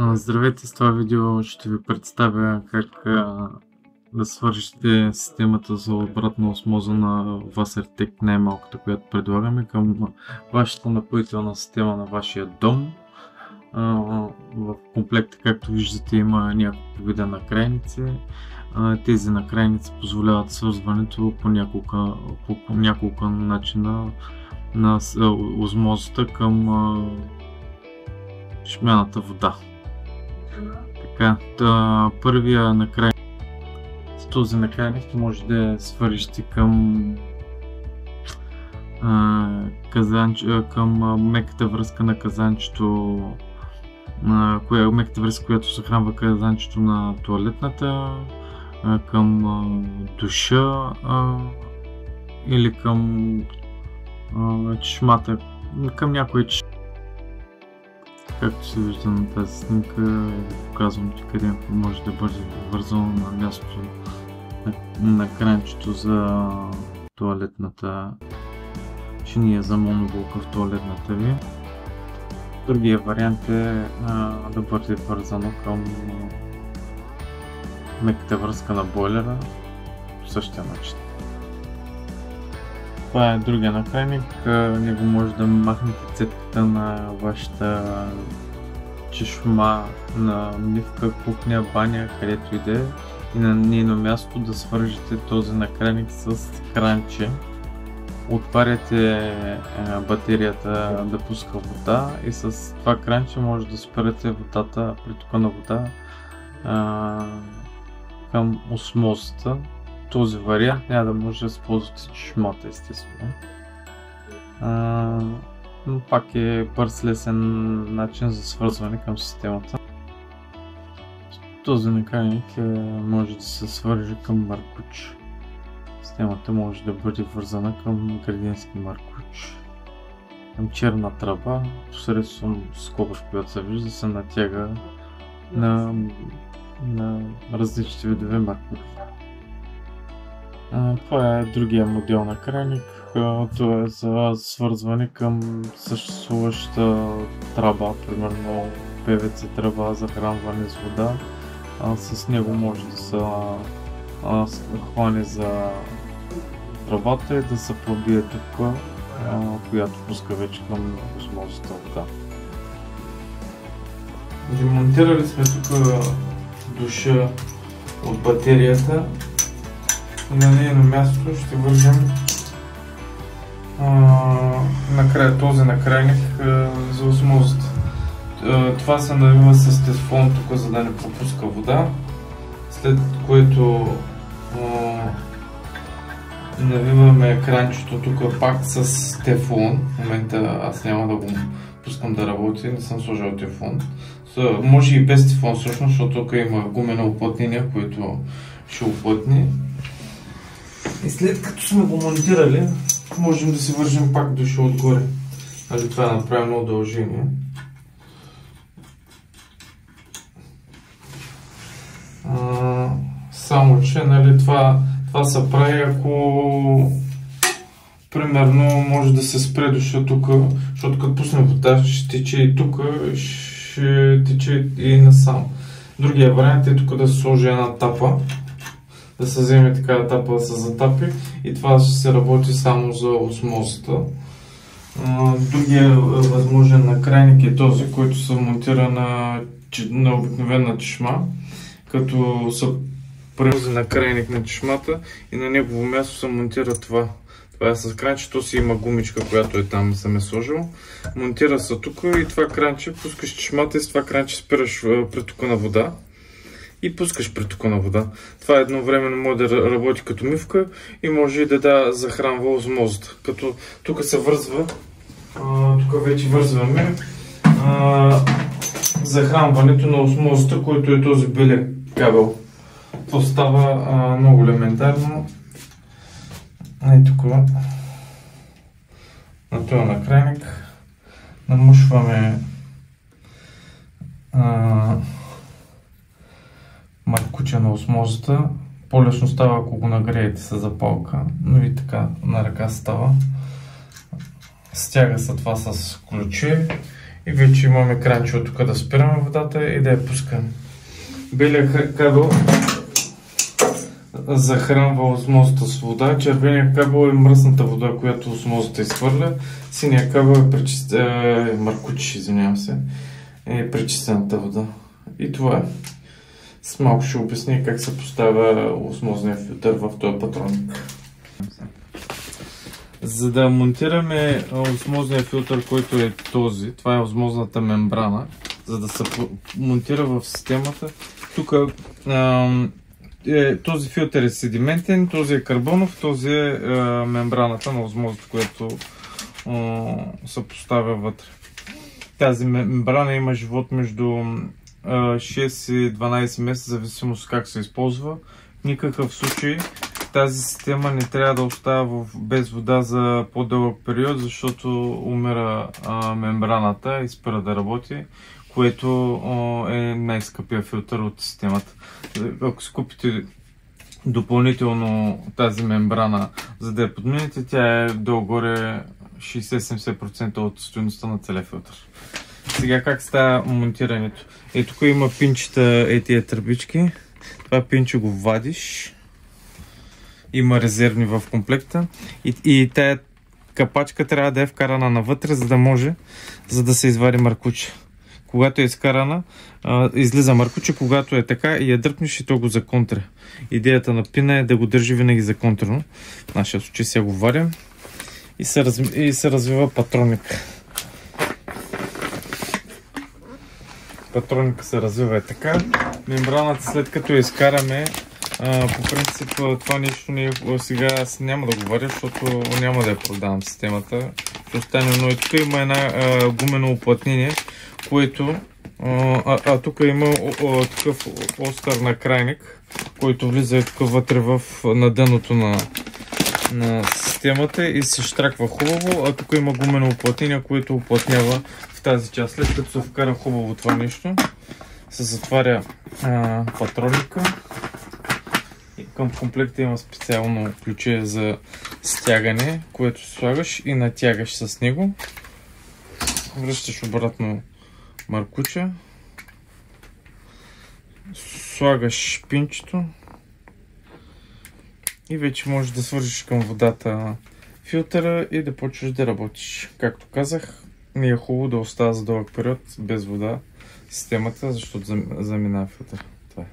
Здравейте, с това видео ще ви представя как да свържете системата за обратна осмоза на Wassertec, най-малката, която предлагаме към вашата напоителна система на вашия дом. В комплекта, както виждате, има няколко вида накрайници. Тези накрайници позволяват свързването по няколко начина на осмозата към шумяната вода. Така, първия накрайник, с този накрайник може да я свържете към меката връзка на казанчето, меката връзка, която захранва казанчето на тоалетната, към душа или към чешмата, към някоя чешма. Както се вижда на тази снимка, показвам ти къде може да бъде вързано на мястото на кранчето за тоалетната чиния за моноблока в тоалетната ви. Другия вариант е да бъде вързано към меката връзка на бойлера по същия начин. Това е другия накрайник. Него може да махнете цепката на вашата чешма, на мивка, кухня, баня, където и да е, и на нейно място да свържете този накрайник с кранче. Отваряте батерията да пуска вода и с това кранче може да спрете водата, притока на вода към осмозата. Този вариант няма да може да използвате чешмата, естествено. Но пак е бърз, лесен начин за свързване към системата. Този накрайник може да се свърже към маркуч. Системата може да бъде вързана към градински маркуч. Към черна тръба, посредством скоба, в която се вижда, се натяга на различни видове маркуч. Това е другия модел на крайник. Това е за свързване към съществуваща тръба, примерно ПВЦ тръба за хранване с вода. С него може да се хване за тръбата и да се пробие дупка, която пуска вече към осмозата вода. Демонтирали сме тук душа от батерията. И на нейно място ще вържем този накрайник за осмозата. Това се навива с тефлон тук, за да не пропуска вода, след което навиваме кранчето тук пак с тефлон. В момента аз няма да го пускам да работи, не съм сложил тефлон. Може и без тефлон всъщност, защото тук има гумено уплътнение, което ще уплътни. И след като сме го монтирали, можем да си вържим пак душа отгоре. Това е направено удължение. Само че това се прави, ако примерно може да се спре душа тук, защото като пуснем вода ще тече и тук, ще тече и насам. Другия вариант е тук да се сложи една тапа, да се вземе такава тапа да се затапи и това ще се работи само за осмозата. Другия възможен накрайник е този, който се монтира на обикновена чешма, като се превози накрайник на чешмата и на негово място се монтира това. Това е с кранче, то си има гумичка, която е там, съм е сложил. Монтира се тук и това кранче, пускаш чешмата и с това кранче спираш притока на вода. И пускаш притока на вода. Това едновременно може да работи като мивка и може и да захранва осмозата. Като тук се вързва, тук вече вързваме захранването на осмозата, който е този белия кабел. Това става много елементарно. И тук на този накрайник намушваме маркуча на осмозата. По-лесно става, ако го нагреете с запалка, но и така на ръка става. Стяга се това с ключи И вече имаме кранче от тук да спираме водата и да я пускаме. Белият кабел захранва осмозата с вода, червеният кабел е мръсната вода, която осмозата изхвърля, синият кабел е маркучи, извинявам се, е пречистената вода. И това е. С малко ще обясня как се поставя осмозния филтър в този патронник. За да монтираме осмозния филтър, който е този, това е осмозната мембрана, за да се монтира в системата, тук този филтър е седиментен, този е карбонов, този е мембраната на осмозата, която се поставя вътре. Тази мембрана има живот между 6 и 12 месеца, зависимост как се използва. В никакъв случай тази система не трябва да остава без вода за по-дълъг период, защото умира мембраната и спира да работи, което е най-скъпия филтър от системата. Ако си купите допълнително тази мембрана, за да я подмените, тя е долу-горе 60-70% от стойността на целия филтър. Сега как става монтирането? Тук има пинчета, тия тръбички. Това пинче го вадиш. Има резервни в комплекта. И тая капачка трябва да е вкарана навътре, за да се извади маркуче. Когато е изкарана, излиза маркуче, когато е така и я дръпнеш и то го законтре. Идеята на пина е да го държи винаги законтрено. В нашия случай сега го варим и се развива патронник. Патроника се развива така. Мембраната, след като я изкараме, по принцип това нещо сега аз няма да го варя, защото няма да я продавам системата. Ще остане, но и тук има една гумено уплътнение, което тук има такъв остър накрайник, който влиза тук вътре на дъното на системата и се штраква хубаво, а тук има гумено уплътнение, което уплътнява в тази част. След като се вкара хубаво това нещо, се затваря патронника. И към комплекта има специално ключе за стягане, което слагаш и натягаш с него. Връщаш обратно маркуча. Слагаш пинчето. И вече можеш да свържиш към водата филтъра и да почваш да работиш. Както казах, не е хубаво да остава за дълъг период без вода системата, защото заминава филтър. Това е.